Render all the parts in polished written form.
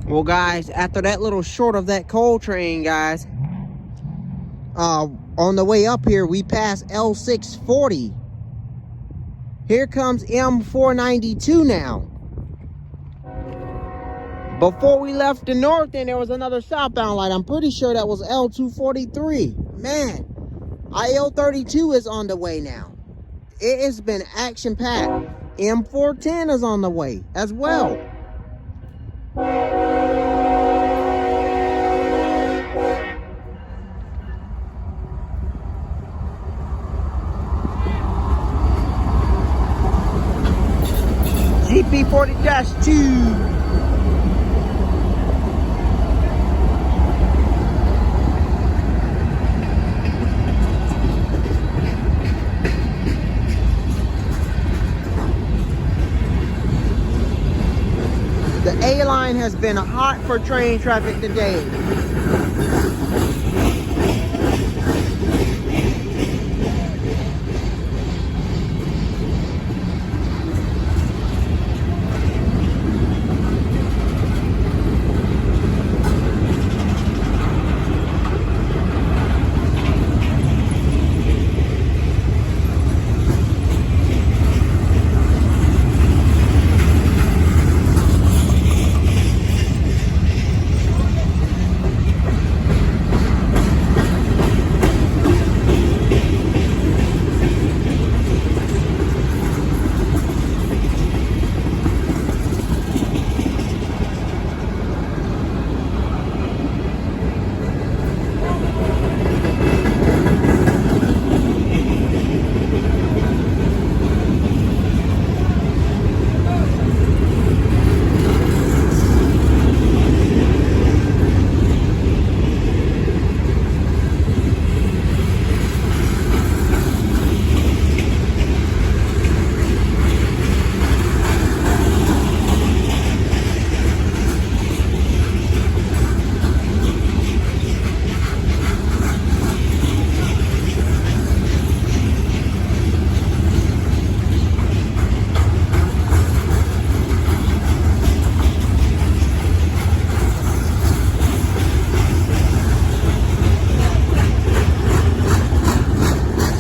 Well, guys, after that little short of that coal train, guys, on the way up here, we passed L640. Here comes M492 now. Before we left the north end, there was another southbound light. I'm pretty sure that was L243. Man, IL32 is on the way now. It has been action-packed. M410 is on the way as well. GP40-2. The A-line has been hot for train traffic today.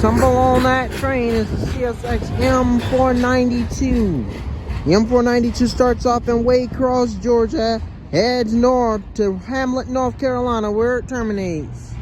Tumble on that train is the CSX M492. The M492 starts off in Waycross, Georgia, heads north to Hamlet, North Carolina, where it terminates.